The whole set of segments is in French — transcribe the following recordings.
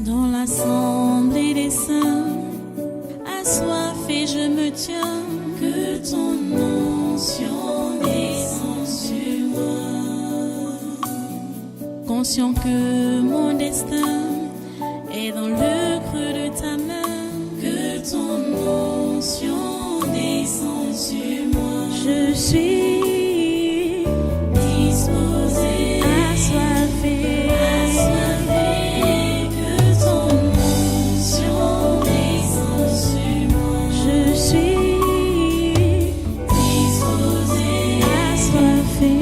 Dans l'assemblée des saints, assoiffé je me tiens, que ton onction descende sur moi. Conscient que mon destin est dans le creux de ta main, que ton onction descende sur moi. Je suis disposé, assoiffé, que ton onction descende sur moi. Je suis disposé, assoiffé,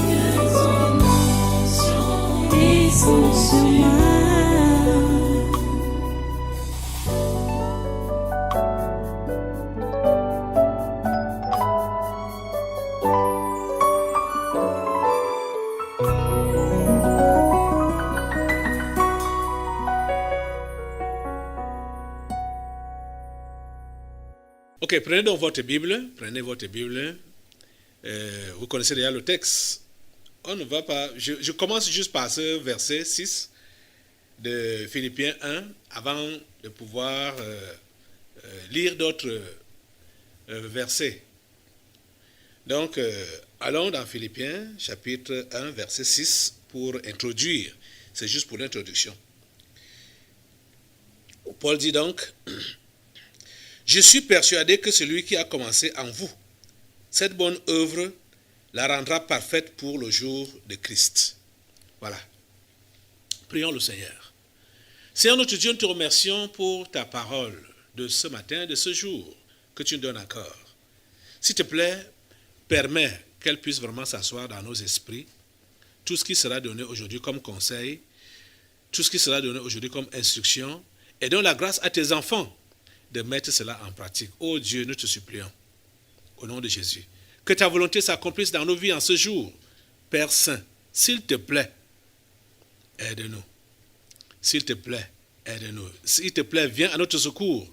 que ton onction descende sur moi. Ok, prenez donc votre Bible, vous connaissez déjà le texte. On ne va pas, je commence juste par ce verset 6 de Philippiens 1 avant de pouvoir lire d'autres versets. Donc, allons dans Philippiens chapitre 1 verset 6 pour introduire, c'est juste pour l'introduction. Paul dit donc: je suis persuadé que celui qui a commencé en vous cette bonne œuvre la rendra parfaite pour le jour de Christ. Voilà. Prions le Seigneur. Seigneur notre Dieu, nous te remercions pour ta parole de ce matin, de ce jour que tu nous donnes encore. S'il te plaît, permets qu'elle puisse vraiment s'asseoir dans nos esprits. Tout ce qui sera donné aujourd'hui comme conseil, tout ce qui sera donné aujourd'hui comme instruction, et donne la grâce à tes enfants de mettre cela en pratique. Oh Dieu, nous te supplions, au nom de Jésus, que ta volonté s'accomplisse dans nos vies en ce jour. Père Saint, s'il te plaît, aide-nous. S'il te plaît, aide-nous. S'il te plaît, viens à notre secours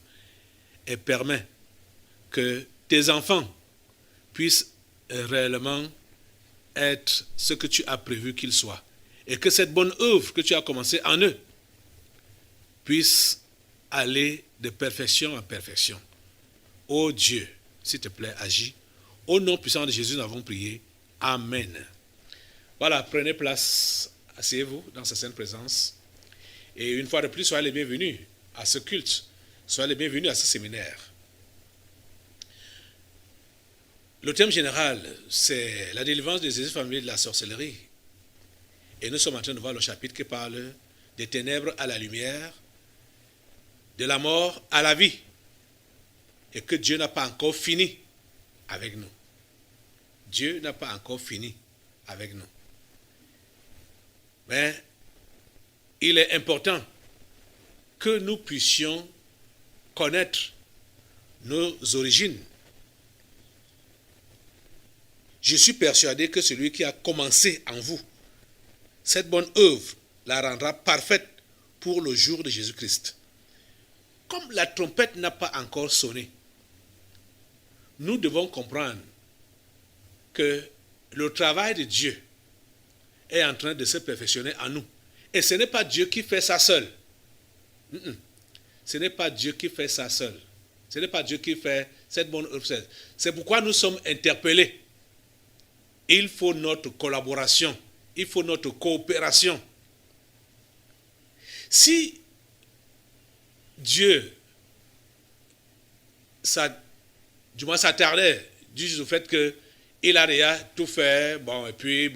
et permets que tes enfants puissent réellement être ce que tu as prévu qu'ils soient. Et que cette bonne œuvre que tu as commencée en eux puisse aller de perfection en perfection. Ô Dieu, s'il te plaît, agis. Au nom puissant de Jésus, nous avons prié. Amen. Voilà, prenez place, asseyez-vous dans sa sainte présence. Et une fois de plus, soyez les bienvenus à ce culte. Soyez les bienvenus à ce séminaire. Le thème général, c'est la délivrance des esprits familiers de la sorcellerie. Et nous sommes en train de voir le chapitre qui parle des ténèbres à la lumière, de la mort à la vie, et que Dieu n'a pas encore fini avec nous. Dieu n'a pas encore fini avec nous. Mais il est important que nous puissions connaître nos origines. Je suis persuadé que celui qui a commencé en vous cette bonne œuvre la rendra parfaite pour le jour de Jésus-Christ. Comme la trompette n'a pas encore sonné, nous devons comprendre que le travail de Dieu est en train de se perfectionner en nous. Et ce n'est pas Dieu qui fait ça seul. Ce n'est pas Dieu qui fait ça seul. Ce n'est pas Dieu qui fait cette bonne œuvre seule. C'est pourquoi nous sommes interpellés. Il faut notre collaboration. Il faut notre coopération. Si Dieu du moins s'attardait du fait qu'il a déjà tout fait, et puis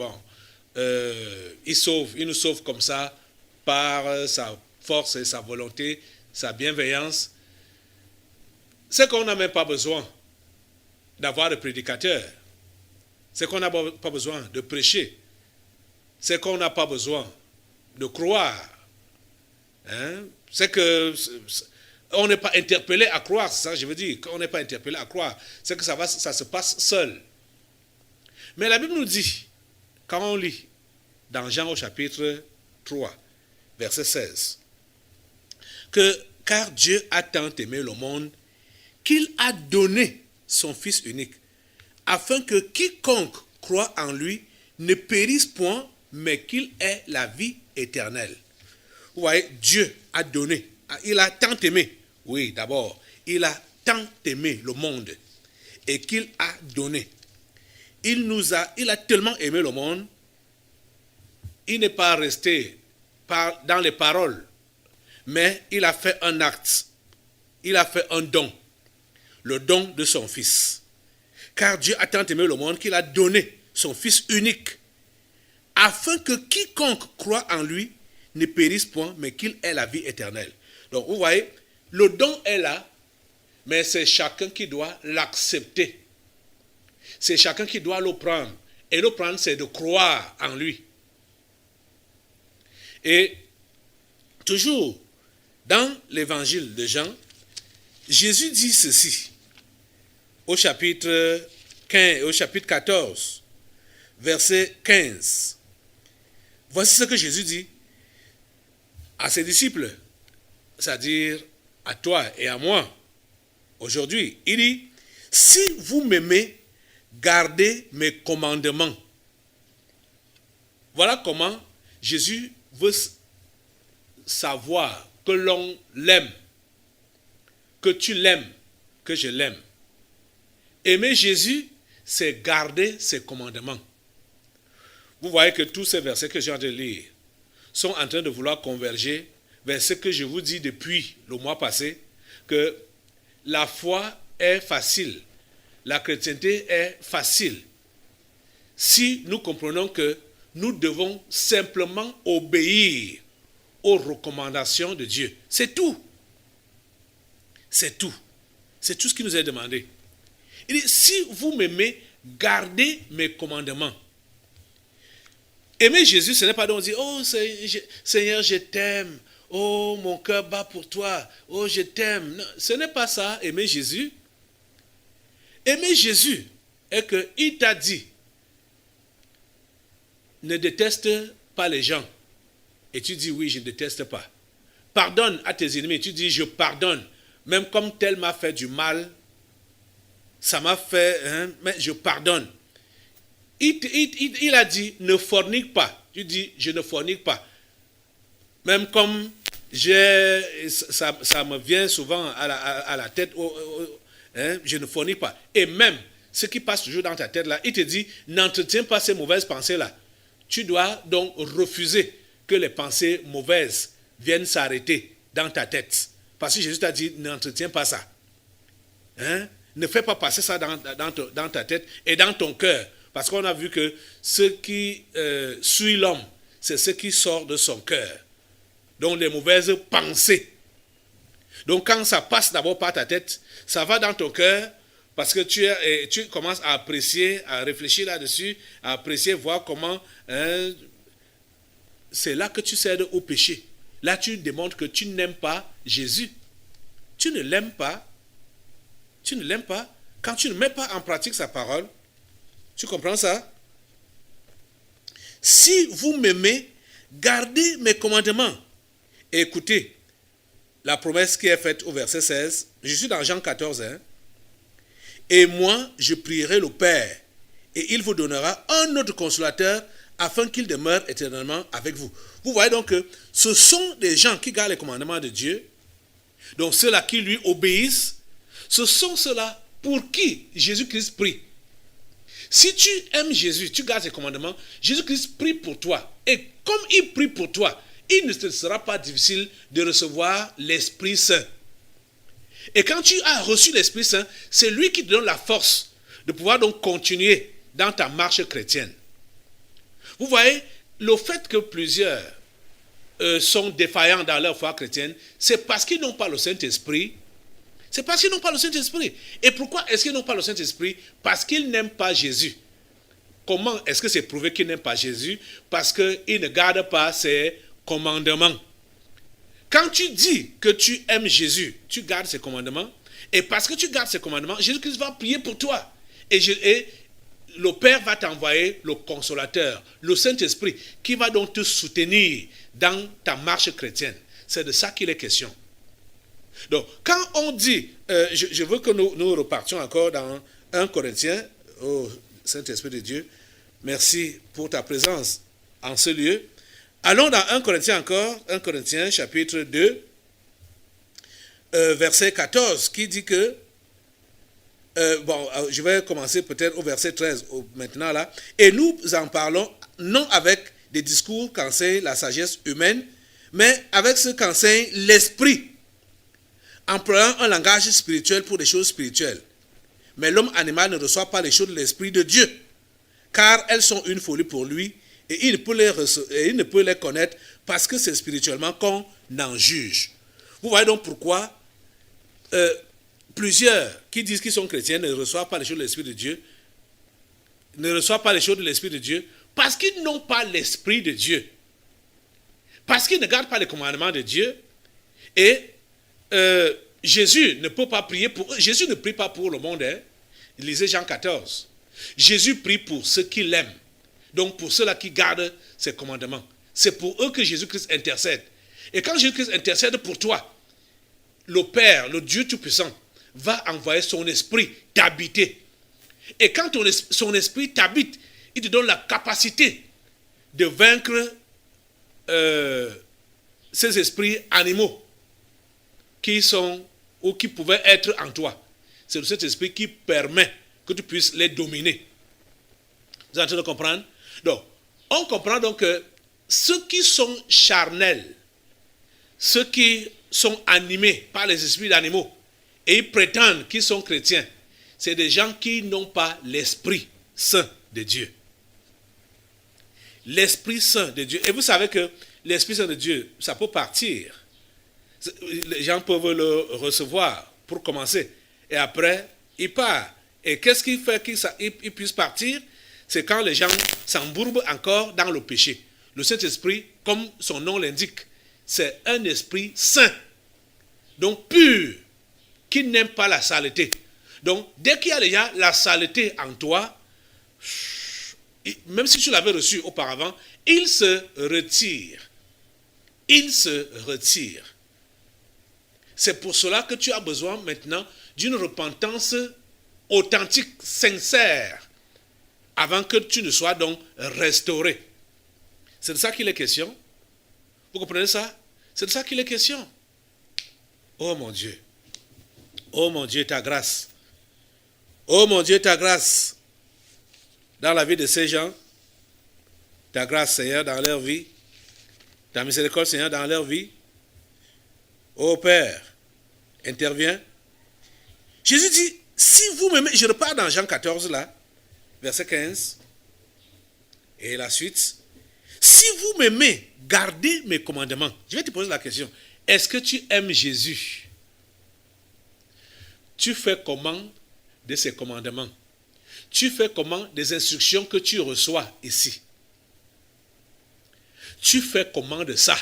il nous sauve comme ça par sa force et sa volonté, sa bienveillance. C'est qu'on n'a même pas besoin d'avoir de prédicateur. C'est qu'on n'a pas besoin de prêcher. C'est qu'on n'a pas besoin de croire. C'est que on n'est pas interpellé à croire, c'est ça que je veux dire, qu'on n'est pas interpellé à croire. C'est que ça se passe seul. Mais la Bible nous dit, quand on lit dans Jean au chapitre 3, verset 16, que car Dieu a tant aimé le monde qu'il a donné son Fils unique, afin que quiconque croit en lui ne périsse point, mais qu'il ait la vie éternelle. vous voyez, Dieu a donné, il a tant aimé, oui d'abord, il a tant aimé le monde et qu'il a donné. Il a tellement aimé le monde, il n'est pas resté dans les paroles, mais il a fait un acte, il a fait un don, le don de son Fils. Car Dieu a tant aimé le monde qu'il a donné son Fils unique, afin que quiconque croit en lui ne périsse point, mais qu'il ait la vie éternelle. Donc vous voyez, le don est là, mais c'est chacun qui doit l'accepter. C'est chacun qui doit le prendre. Et le prendre, c'est de croire en lui. Et toujours dans l'évangile de Jean, Jésus dit ceci au chapitre 14, verset 15. Voici ce que Jésus dit à ses disciples, c'est-à-dire à toi et à moi aujourd'hui. Il dit, si vous m'aimez, gardez mes commandements. Voilà comment Jésus veut savoir que l'on l'aime, que tu l'aimes, que je l'aime. Aimer Jésus, c'est garder ses commandements. Vous voyez que tous ces versets que je viens de lire sont en train de vouloir converger vers ce que je vous dis depuis le mois passé, que la foi est facile, la chrétienté est facile, si nous comprenons que nous devons simplement obéir aux recommandations de Dieu. C'est tout. C'est tout. C'est tout ce qui nous est demandé. Il dit, si vous m'aimez, gardez mes commandements. Aimer Jésus, ce n'est pas donc dire, oh Seigneur, je t'aime. Oh, mon cœur bat pour toi. Oh, je t'aime. Non, ce n'est pas ça, aimer Jésus. Aimer Jésus est qu'il t'a dit, ne déteste pas les gens. Et tu dis, oui, je ne déteste pas. Pardonne à tes ennemis. Tu dis, je pardonne. Même comme tel m'a fait du mal, ça m'a fait, mais je pardonne. Il a dit, ne fornique pas. Tu dis, je ne fornique pas. Même comme ça me vient souvent à la tête, je ne fornique pas. Et même, ce qui passe toujours dans ta tête là, il te dit, n'entretiens pas ces mauvaises pensées là. Tu dois donc refuser que les pensées mauvaises viennent s'arrêter dans ta tête. Parce que Jésus t'a dit, n'entretiens pas ça. Ne fais pas passer ça dans ta tête et dans ton cœur. Parce qu'on a vu que ce qui suit l'homme, c'est ce qui sort de son cœur. Donc les mauvaises pensées. Donc quand ça passe d'abord par ta tête, ça va dans ton cœur parce que tu commences à apprécier, à réfléchir là-dessus, à apprécier, voir comment c'est là que tu cèdes au péché. Là tu démontres que tu n'aimes pas Jésus. Tu ne l'aimes pas. Tu ne l'aimes pas. Quand tu ne mets pas en pratique sa parole, tu comprends ça? Si vous m'aimez, gardez mes commandements. Et écoutez la promesse qui est faite au verset 16. Je suis dans Jean 14. Et moi, je prierai le Père, et il vous donnera un autre consolateur, afin qu'il demeure éternellement avec vous. Vous voyez donc que ce sont des gens qui gardent les commandements de Dieu, donc ceux-là qui lui obéissent, ce sont ceux-là pour qui Jésus-Christ prie. Si tu aimes Jésus, tu gardes ses commandements, Jésus-Christ prie pour toi. Et comme il prie pour toi, il ne te sera pas difficile de recevoir l'Esprit Saint. Et quand tu as reçu l'Esprit Saint, c'est lui qui te donne la force de pouvoir donc continuer dans ta marche chrétienne. Vous voyez, le fait que plusieurs sont défaillants dans leur foi chrétienne, c'est parce qu'ils n'ont pas le Saint-Esprit. C'est parce qu'ils n'ont pas le Saint-Esprit. Et pourquoi est-ce qu'ils n'ont pas le Saint-Esprit? Parce qu'ils n'aiment pas Jésus. Comment est-ce que c'est prouvé qu'ils n'aiment pas Jésus? Parce qu'ils ne gardent pas ses commandements. Quand tu dis que tu aimes Jésus, tu gardes ses commandements. Et parce que tu gardes ses commandements, Jésus-Christ va prier pour toi. Et le Père va t'envoyer le consolateur, le Saint-Esprit, qui va donc te soutenir dans ta marche chrétienne. C'est de ça qu'il est question. Donc, quand on dit, je veux que nous repartions encore dans 1 Corinthiens, oh Saint-Esprit de Dieu, merci pour ta présence en ce lieu. Allons dans 1 Corinthiens encore, 1 Corinthiens chapitre 2, verset 14, qui dit que, je vais commencer peut-être au verset 13 maintenant là, et nous en parlons non avec des discours qu'enseigne la sagesse humaine, mais avec ce qu'enseigne l'esprit, employant un langage spirituel pour des choses spirituelles. Mais l'homme animal ne reçoit pas les choses de l'esprit de Dieu, car elles sont une folie pour lui, et il ne peut les connaître parce que c'est spirituellement qu'on en juge. Vous voyez donc pourquoi plusieurs qui disent qu'ils sont chrétiens ne reçoivent pas les choses de l'esprit de Dieu, parce qu'ils n'ont pas l'esprit de Dieu, parce qu'ils ne gardent pas les commandements de Dieu, et Jésus ne peut pas prier pour eux. Jésus ne prie pas pour le monde. Lisez Jean 14. Jésus prie pour ceux qui l'aiment. Donc pour ceux-là qui gardent ses commandements. C'est pour eux que Jésus-Christ intercède. Et quand Jésus-Christ intercède pour toi, le Père, le Dieu Tout-Puissant, va envoyer son esprit t'habiter. Et quand son esprit t'habite, il te donne la capacité de vaincre ces esprits animaux qui sont ou qui pouvaient être en toi. C'est cet esprit qui permet que tu puisses les dominer. Vous êtes en train de comprendre? Donc, on comprend donc que ceux qui sont charnels, ceux qui sont animés par les esprits d'animaux, et ils prétendent qu'ils sont chrétiens, c'est des gens qui n'ont pas l'Esprit Saint de Dieu. L'Esprit Saint de Dieu. Et vous savez que l'Esprit Saint de Dieu, ça peut partir. Les gens peuvent le recevoir pour commencer. Et après, il part. Et qu'est-ce qui fait qu'il puisse partir? C'est quand les gens s'embourbent encore dans le péché. Le Saint-Esprit, comme son nom l'indique, c'est un esprit saint. Donc pur, qui n'aime pas la saleté. Donc dès qu'il y a déjà la saleté en toi, même si tu l'avais reçu auparavant, il se retire. Il se retire. C'est pour cela que tu as besoin maintenant d'une repentance authentique, sincère, avant que tu ne sois donc restauré. C'est de ça qu'il est question. Vous comprenez ça? C'est de ça qu'il est question. Oh mon Dieu. Oh mon Dieu, ta grâce. Oh mon Dieu, ta grâce. Dans la vie de ces gens, ta grâce, Seigneur, dans leur vie, ta miséricorde, Seigneur, dans leur vie. Oh Père, interviens. Jésus dit, si vous m'aimez, je repars dans Jean 14 là, verset 15, et la suite. Si vous m'aimez, gardez mes commandements. Je vais te poser la question. Est-ce que tu aimes Jésus? Tu fais comment de ses commandements? Tu fais comment des instructions que tu reçois ici? Tu fais comment de ça?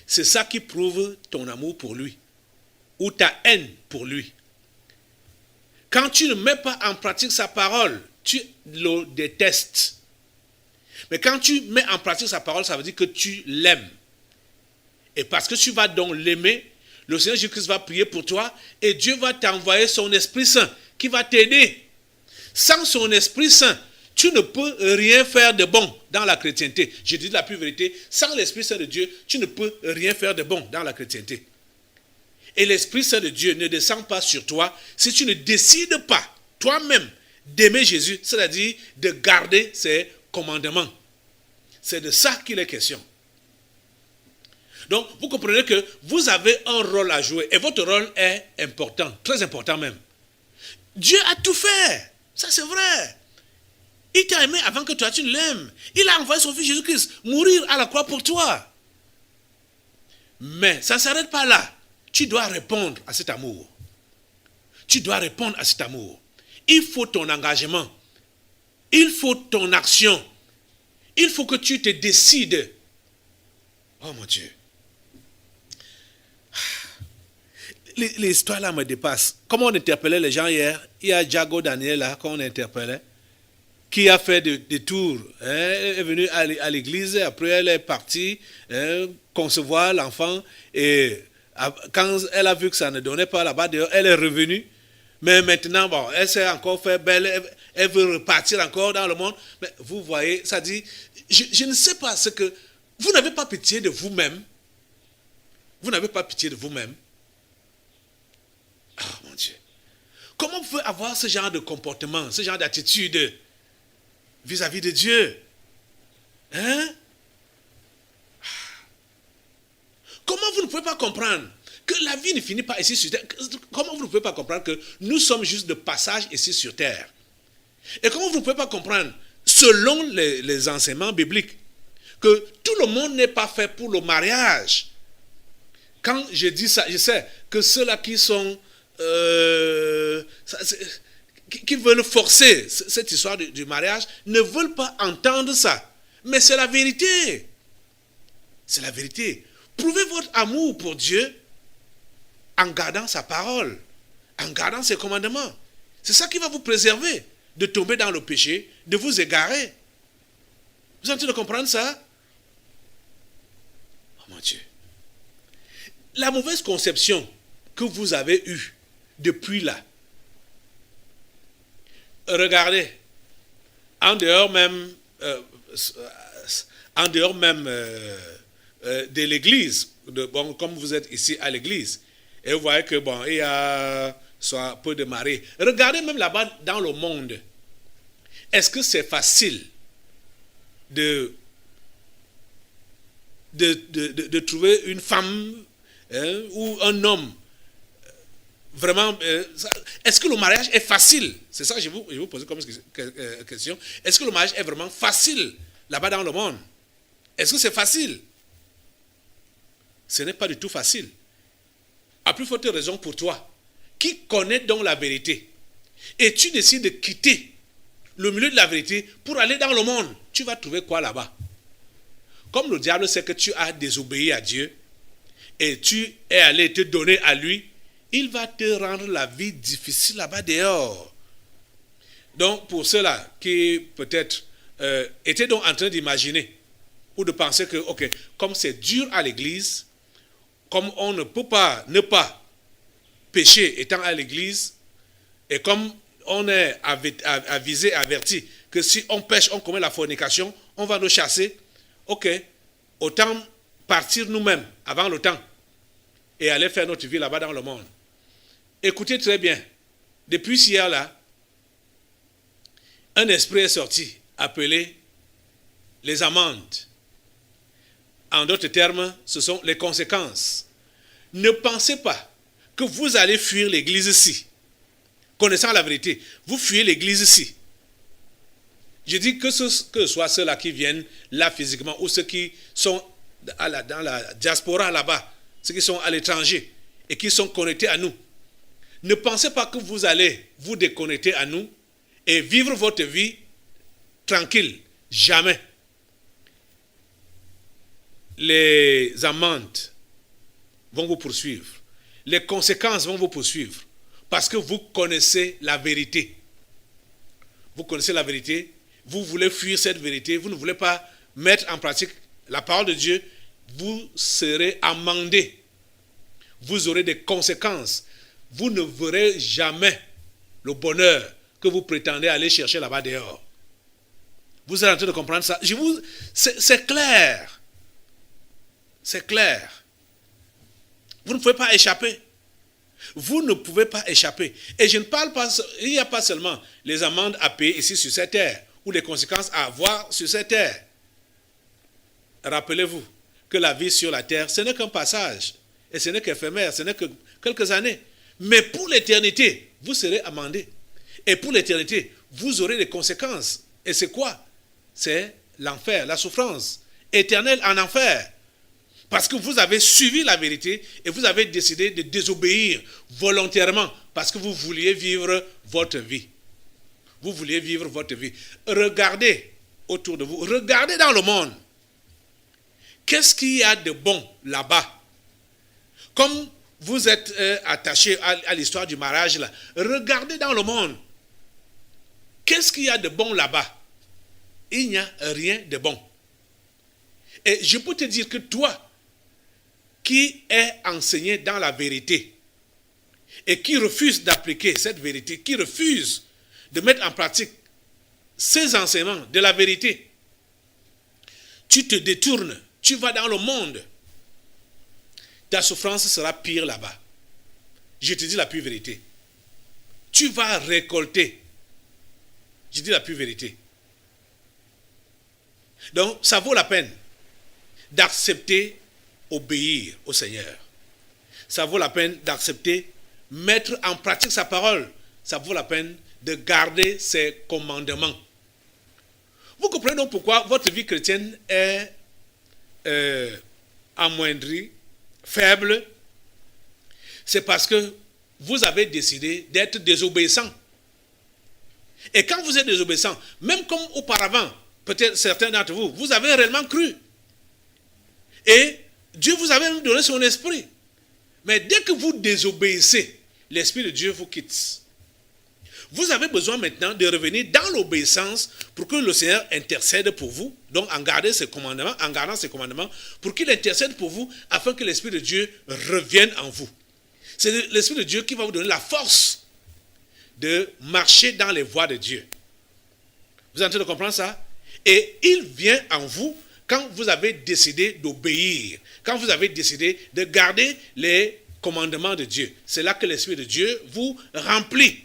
C'est ça qui prouve ton amour pour lui ou ta haine pour lui. Quand tu ne mets pas en pratique sa parole, tu le détestes. Mais quand tu mets en pratique sa parole, ça veut dire que tu l'aimes. Et parce que tu vas donc l'aimer, le Seigneur Jésus-Christ va prier pour toi et Dieu va t'envoyer son Esprit Saint qui va t'aider. Sans son Esprit Saint, tu ne peux rien faire de bon dans la chrétienté. Je dis la pure vérité, sans l'Esprit Saint de Dieu, tu ne peux rien faire de bon dans la chrétienté. Et l'Esprit Saint de Dieu ne descend pas sur toi si tu ne décides pas toi-même d'aimer Jésus, c'est-à-dire de garder ses commandements. C'est de ça qu'il est question. Donc, vous comprenez que vous avez un rôle à jouer et votre rôle est important, très important même. Dieu a tout fait, ça c'est vrai. Il t'a aimé avant que toi tu ne l'aimes. Il a envoyé son fils Jésus-Christ mourir à la croix pour toi. Mais ça ne s'arrête pas là. Tu dois répondre à cet amour. Tu dois répondre à cet amour. Il faut ton engagement. Il faut ton action. Il faut que tu te décides. Oh mon Dieu. L'histoire là me dépasse. Comment on interpellait les gens hier? Il y a Jago Daniel là qu'on interpellait, qui a fait des tours. Elle est venue à l'église, après elle est partie concevoir l'enfant. Et quand elle a vu que ça ne donnait pas là-bas, elle est revenue. Mais maintenant, bon, elle s'est encore fait belle, elle veut repartir encore dans le monde. Mais vous voyez, ça dit, je ne sais pas ce que Vous n'avez pas pitié de vous-même. Vous n'avez pas pitié de vous-même. Ah, mon Dieu. Comment vous pouvez avoir ce genre de comportement, ce genre d'attitude vis-à-vis de Dieu? Hein? Comment vous ne pouvez pas comprendre que la vie ne finit pas ici sur terre? Comment vous ne pouvez pas comprendre que nous sommes juste de passage ici sur terre? Et comment vous ne pouvez pas comprendre, selon les enseignements bibliques, que tout le monde n'est pas fait pour le mariage? Quand je dis ça, je sais que ceux-là qui sont... qui veulent forcer cette histoire du mariage ne veulent pas entendre ça. Mais c'est la vérité. C'est la vérité. Prouvez votre amour pour Dieu en gardant sa parole, en gardant ses commandements. C'est ça qui va vous préserver de tomber dans le péché, de vous égarer. Vous êtes en train de comprendre ça? Oh mon Dieu. La mauvaise conception que vous avez eue depuis là, regardez, en dehors même de l'église, bon, comme vous êtes ici à l'église, et vous voyez que bon, il y a soit peu de mariés. Regardez même là-bas dans le monde. Est-ce que c'est facile de trouver une femme ou un homme vraiment? Est-ce que le mariage est facile? C'est ça que je vous pose comme question. Est-ce que le mariage est vraiment facile là-bas dans le monde? Est-ce que c'est facile? Ce n'est pas du tout facile. À plus forte raison pour toi, qui connaît donc la vérité, et tu décides de quitter le milieu de la vérité pour aller dans le monde, tu vas trouver quoi là-bas? Comme le diable sait que tu as désobéi à Dieu et tu es allé te donner à lui, il va te rendre la vie difficile là-bas dehors. Donc pour ceux-là qui peut-être étaient donc en train d'imaginer ou de penser que, ok, comme c'est dur à l'église, comme on ne peut pas ne pas pécher étant à l'église, et comme on est avisé, averti que si on pêche, on commet la fornication, on va nous chasser, ok, autant partir nous-mêmes avant le temps et aller faire notre vie là-bas dans le monde. Écoutez très bien, depuis hier là, un esprit est sorti appelé les amendes. En d'autres termes, ce sont les conséquences. Ne pensez pas que vous allez fuir l'église ici. Connaissant la vérité, vous fuyez l'église ici. Je dis que ce soit ceux-là qui viennent là physiquement ou ceux qui sont dans la diaspora là-bas, ceux qui sont à l'étranger et qui sont connectés à nous. Ne pensez pas que vous allez vous déconnecter à nous et vivre votre vie tranquille. Jamais. Les amendes vont vous poursuivre. Les conséquences vont vous poursuivre. Parce que vous connaissez la vérité. Vous connaissez la vérité. Vous voulez fuir cette vérité. Vous ne voulez pas mettre en pratique la parole de Dieu. Vous serez amendé. Vous aurez des conséquences. Vous ne verrez jamais le bonheur que vous prétendez aller chercher là-bas dehors. Vous êtes en train de comprendre ça? C'est clair. C'est clair. Vous ne pouvez pas échapper. Vous ne pouvez pas échapper. Et je ne parle pas, il n'y a pas seulement les amendes à payer ici sur cette terre, ou les conséquences à avoir sur cette terre. Rappelez-vous que la vie sur la terre, ce n'est qu'un passage. Et ce n'est qu'éphémère, ce n'est que quelques années. Mais pour l'éternité, vous serez amendé. Et pour l'éternité, vous aurez des conséquences. Et c'est quoi? C'est l'enfer, la souffrance éternelle en enfer. Parce que vous avez suivi la vérité et vous avez décidé de désobéir volontairement parce que vous vouliez vivre votre vie. Vous vouliez vivre votre vie. Regardez autour de vous. Regardez dans le monde. Qu'est-ce qu'il y a de bon là-bas? Comme vous êtes attaché à l'histoire du mariage là, regardez dans le monde. Qu'est-ce qu'il y a de bon là-bas? Il n'y a rien de bon. Et je peux te dire que toi, qui est enseigné dans la vérité et qui refuse d'appliquer cette vérité, qui refuse de mettre en pratique ces enseignements de la vérité, tu te détournes, tu vas dans le monde, ta souffrance sera pire là-bas. Je te dis la pure vérité. Tu vas récolter. Je dis la pure vérité. Donc, ça vaut la peine d'accepter, obéir au Seigneur. Ça vaut la peine d'accepter, mettre en pratique sa parole. Ça vaut la peine de garder ses commandements. Vous comprenez donc pourquoi votre vie chrétienne est amoindrie, faible. C'est parce que vous avez décidé d'être désobéissant. Et quand vous êtes désobéissant, même comme auparavant, peut-être certains d'entre vous, vous avez réellement cru. Et Dieu vous a même donné son esprit. Mais dès que vous désobéissez, l'Esprit de Dieu vous quitte. Vous avez besoin maintenant de revenir dans l'obéissance pour que le Seigneur intercède pour vous. Donc en gardant ses commandements, pour qu'il intercède pour vous afin que l'Esprit de Dieu revienne en vous. C'est l'Esprit de Dieu qui va vous donner la force de marcher dans les voies de Dieu. Vous êtes en train de comprendre ça? Et il vient en vous quand vous avez décidé d'obéir, quand vous avez décidé de garder les commandements de Dieu. C'est là que l'Esprit de Dieu vous remplit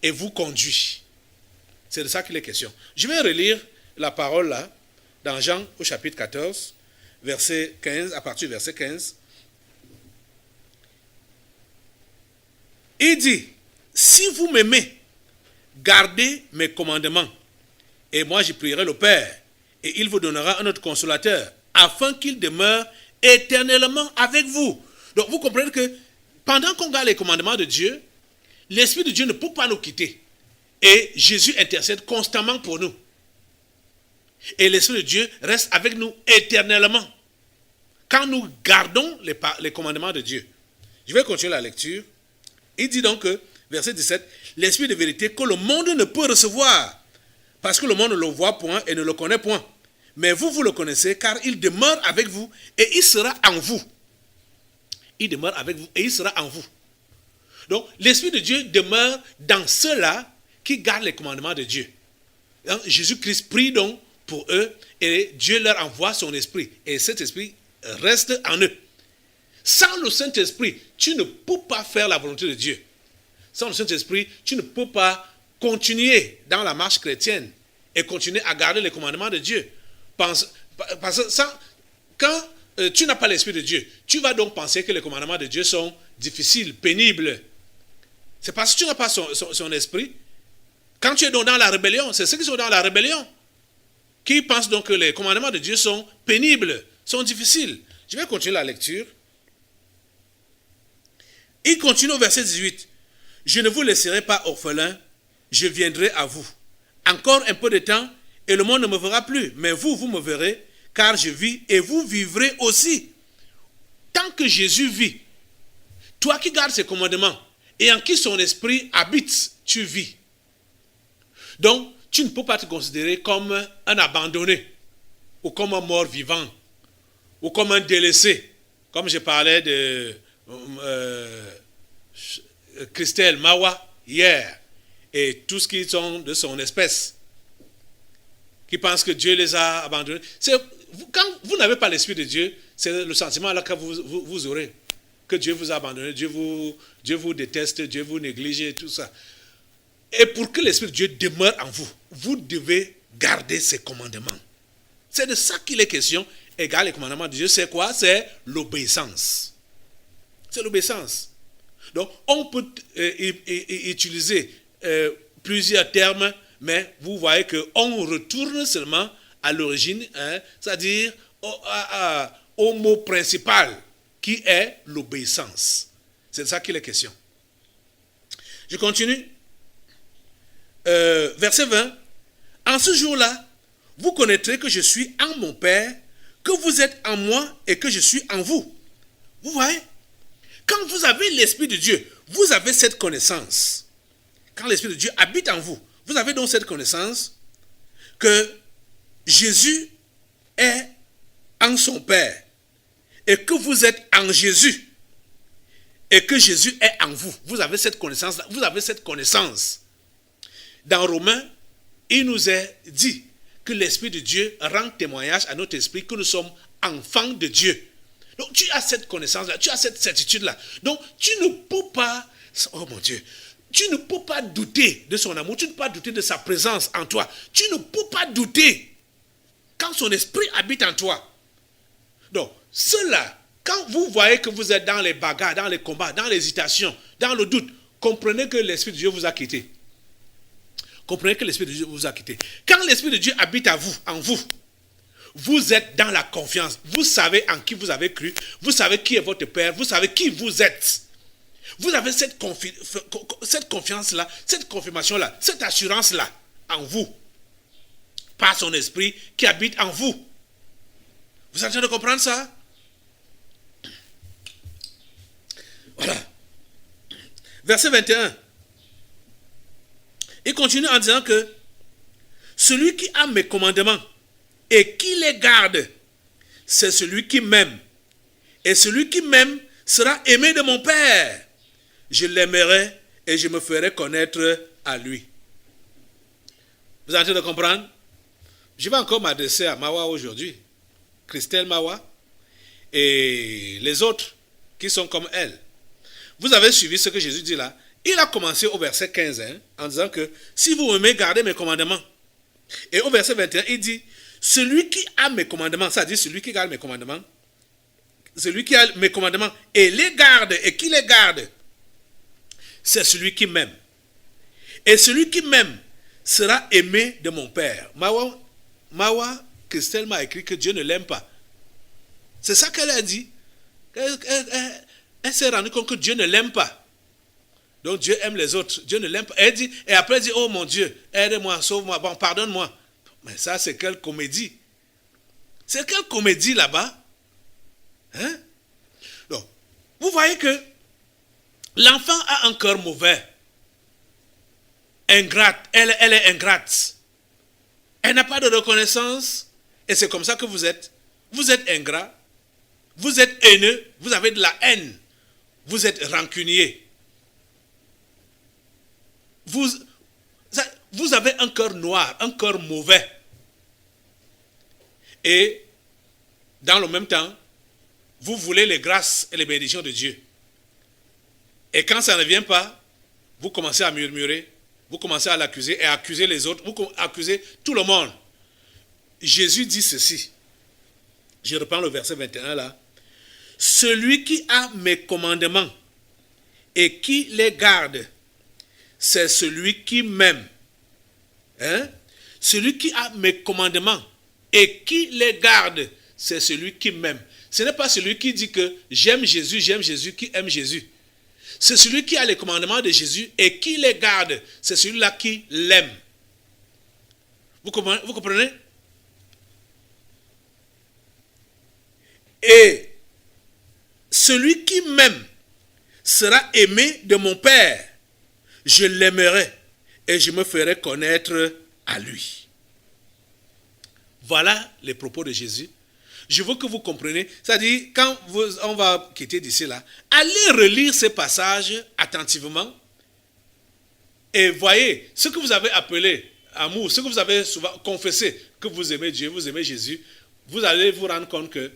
et vous conduit. C'est de ça qu'il est question. Je vais relire la parole là, dans Jean au chapitre 14, verset 15, à partir du verset 15. Il dit, si vous m'aimez, gardez mes commandements, et moi je prierai le Père, et il vous donnera un autre consolateur, afin qu'il demeure éternellement avec vous. Donc vous comprenez que pendant qu'on garde les commandements de Dieu, l'Esprit de Dieu ne peut pas nous quitter. Et Jésus intercède constamment pour nous. Et l'Esprit de Dieu reste avec nous éternellement. Quand nous gardons les commandements de Dieu. Je vais continuer la lecture. Il dit donc, verset 17, l'Esprit de vérité que le monde ne peut recevoir, parce que le monde ne le voit point et ne le connaît point. Mais vous, vous le connaissez, car il demeure avec vous et il sera en vous. Il demeure avec vous et il sera en vous. Donc, l'Esprit de Dieu demeure dans ceux-là qui gardent les commandements de Dieu. Jésus-Christ prie donc pour eux et Dieu leur envoie son esprit. Et cet esprit reste en eux. Sans le Saint-Esprit, tu ne peux pas faire la volonté de Dieu. Sans le Saint-Esprit, tu ne peux pas continuer dans la marche chrétienne et continuer à garder les commandements de Dieu. Parce que quand tu n'as pas l'Esprit de Dieu, tu vas donc penser que les commandements de Dieu sont difficiles, pénibles. C'est parce que tu n'as pas son esprit. Quand tu es donc dans la rébellion, c'est ceux qui sont dans la rébellion qui pensent donc que les commandements de Dieu sont pénibles, sont difficiles. Je vais continuer la lecture. Il continue au verset 18. Je ne vous laisserai pas orphelin, je viendrai à vous. Encore un peu de temps et le monde ne me verra plus. Mais vous, vous me verrez, car je vis et vous vivrez aussi. Tant que Jésus vit, toi qui gardes ses commandements et en qui son esprit habite, tu vis. Donc, tu ne peux pas te considérer comme un abandonné ou comme un mort vivant ou comme un délaissé. Comme je parlais de Christelle Mawa hier et tous qui sont de son espèce qui pensent que Dieu les a abandonnés. Quand vous n'avez pas l'Esprit de Dieu, c'est le sentiment là que vous aurez que Dieu vous a abandonné, Dieu vous déteste, Dieu vous néglige et tout ça. Et pour que l'Esprit de Dieu demeure en vous, vous devez garder ses commandements. C'est de ça qu'il est question. Et garder les commandements de Dieu, c'est quoi? C'est l'obéissance. C'est l'obéissance. Donc, on peut utiliser plusieurs termes, mais vous voyez qu'on retourne seulement à l'origine, c'est-à-dire au mot principal, qui est l'obéissance. C'est de ça qu'il est question. Je continue. Verset 20. En ce jour-là, vous connaîtrez que je suis en mon Père, que vous êtes en moi et que je suis en vous. Vous voyez? Quand vous avez l'Esprit de Dieu, vous avez cette connaissance. Quand l'Esprit de Dieu habite en vous, vous avez donc cette connaissance que Jésus est en son Père et que vous êtes en Jésus et que Jésus est en vous. Vous avez cette connaissance. Vous avez cette connaissance. Dans Romains, il nous est dit que l'Esprit de Dieu rend témoignage à notre esprit que nous sommes enfants de Dieu. Donc tu as cette connaissance-là, tu as cette certitude-là. Donc tu ne peux pas, oh mon Dieu, tu ne peux pas douter de son amour, tu ne peux pas douter de sa présence en toi. Tu ne peux pas douter quand son esprit habite en toi. Donc cela, quand vous voyez que vous êtes dans les bagarres, dans les combats, dans l'hésitation, dans le doute, comprenez que l'Esprit de Dieu vous a quitté. Comprenez que l'Esprit de Dieu vous a quitté. Quand l'Esprit de Dieu habite en vous, vous êtes dans la confiance. Vous savez en qui vous avez cru. Vous savez qui est votre Père. Vous savez qui vous êtes. Vous avez cette confiance-là, cette confirmation-là, cette assurance-là en vous. Par son esprit qui habite en vous. Vous êtes en train de comprendre ça? Voilà. Verset 21. Il continue en disant que celui qui a mes commandements et qui les garde, c'est celui qui m'aime. Et celui qui m'aime sera aimé de mon Père. Je l'aimerai et je me ferai connaître à lui. Vous êtes en train de comprendre? Je vais encore m'adresser à Mawa aujourd'hui. Christelle Mawa et les autres qui sont comme elle. Vous avez suivi ce que Jésus dit là. Il a commencé au verset 15 en disant que si vous m'aimez, gardez mes commandements. Et au verset 21, il dit, celui qui a mes commandements, ça dit celui qui garde mes commandements, celui qui a mes commandements et les garde, et qui les garde, c'est celui qui m'aime. Et celui qui m'aime sera aimé de mon Père. Mawa Christelle m'a écrit que Dieu ne l'aime pas. C'est ça qu'elle a dit. Elle s'est rendue compte que Dieu ne l'aime pas. Donc Dieu aime les autres. Dieu ne l'aime pas. Elle dit, et après elle dit, oh mon Dieu, aide-moi, sauve-moi, bon, pardonne-moi. Mais ça, c'est quelle comédie? C'est quelle comédie là-bas? Hein? Donc, vous voyez que l'enfant a un cœur mauvais. Ingrate. Elle est ingrate. Elle n'a pas de reconnaissance. Et c'est comme ça que vous êtes. Vous êtes ingrat. Vous êtes haineux. Vous avez de la haine. Vous êtes rancunier. Vous avez un cœur noir, un cœur mauvais. Et dans le même temps, vous voulez les grâces et les bénédictions de Dieu. Et quand ça ne vient pas, vous commencez à murmurer, vous commencez à l'accuser et à accuser les autres, vous accusez tout le monde. Jésus dit ceci. Je reprends le verset 21 là. Celui qui a mes commandements et qui les garde, c'est celui qui m'aime. Hein? Celui qui a mes commandements et qui les garde, c'est celui qui m'aime. Ce n'est pas celui qui dit que j'aime Jésus, qui aime Jésus. C'est celui qui a les commandements de Jésus et qui les garde. C'est celui-là qui l'aime. Vous comprenez? Et celui qui m'aime sera aimé de mon Père. Je l'aimerai et je me ferai connaître à lui. Voilà les propos de Jésus. Je veux que vous compreniez. C'est-à-dire, quand on va quitter d'ici là, allez relire ces passages attentivement et voyez ce que vous avez appelé amour, ce que vous avez souvent confessé, que vous aimez Dieu, vous aimez Jésus. Vous allez vous rendre compte que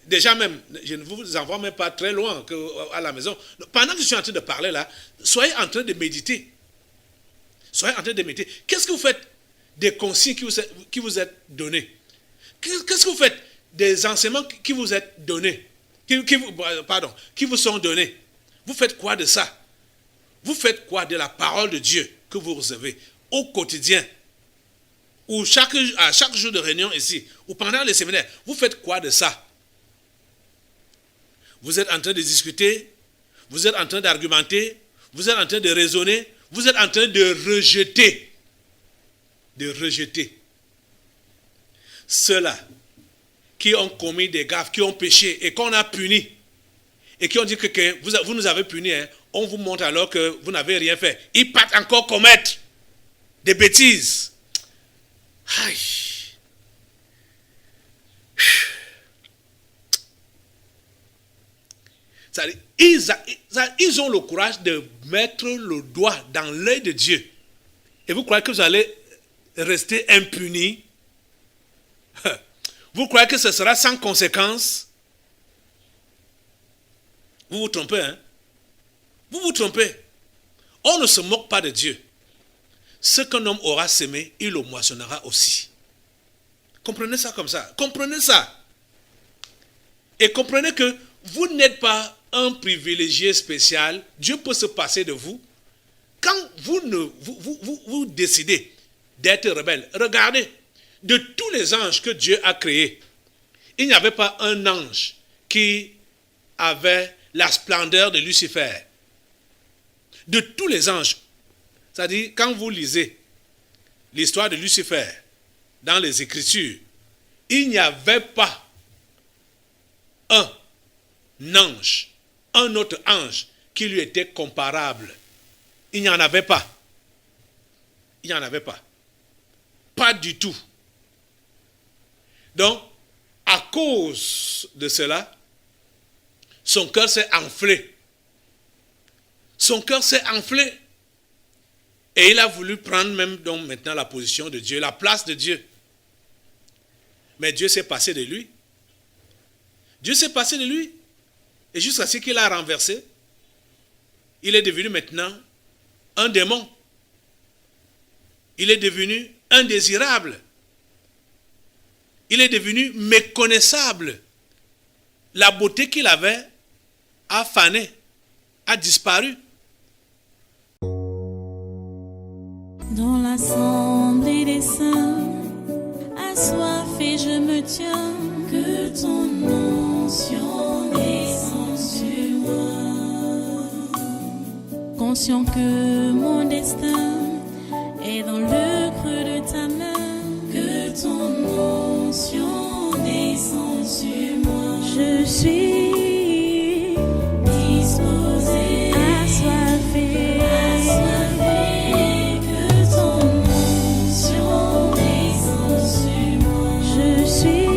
déjà même, je ne vous envoie même pas très loin à la maison. Pendant que je suis en train de parler là, soyez en train de méditer. Soyez en train de méditer. Qu'est-ce que vous faites des consignes qui vous êtes donnés? Qu'est-ce que vous faites des enseignements qui vous êtes donnés? Qui vous sont donnés? Vous faites quoi de ça? Vous faites quoi de la parole de Dieu que vous recevez au quotidien? Ou à chaque jour de réunion ici, ou pendant les séminaires, vous faites quoi de ça? Vous êtes en train de discuter, vous êtes en train d'argumenter, vous êtes en train de raisonner, vous êtes en train de rejeter. De rejeter. Ceux-là qui ont commis des gaffes, qui ont péché et qu'on a puni, et qui ont dit que vous nous avez punis, hein, on vous montre alors que vous n'avez rien fait. Ils partent encore commettre des bêtises. Aïe. Ils ont le courage de mettre le doigt dans l'œil de Dieu. Et vous croyez que vous allez rester impuni? Vous croyez que ce sera sans conséquence? Vous vous trompez, hein? Vous vous trompez. On ne se moque pas de Dieu. Ce qu'un homme aura semé, il le moissonnera aussi. Comprenez ça comme ça. Comprenez ça. Et comprenez que vous n'êtes pas un privilégié spécial. Dieu peut se passer de vous. Quand vous décidez d'être rebelle, regardez, de tous les anges que Dieu a créés, il n'y avait pas un ange qui avait la splendeur de Lucifer. De tous les anges, c'est-à-dire quand vous lisez l'histoire de Lucifer dans les Écritures, il n'y avait pas un ange, un autre ange qui lui était comparable. Il n'y en avait pas. Il n'y en avait pas. Pas du tout. Donc, à cause de cela, son cœur s'est enflé. Son cœur s'est enflé. Et il a voulu prendre même donc maintenant la position de Dieu, la place de Dieu. Mais Dieu s'est passé de lui. Dieu s'est passé de lui. Et jusqu'à ce qu'il a renversé, il est devenu maintenant un démon. Il est devenu indésirable. Il est devenu méconnaissable. La beauté qu'il avait a fané, a disparu. Dans l'assemblée des saints, assoiffé je me tiens, que ton onction descende sur moi. Conscient que mon destin est dans le creux de ta main, que ton onction descende sur moi. Je suis disposé, assoiffé, que ton onction descende sur moi. Je suis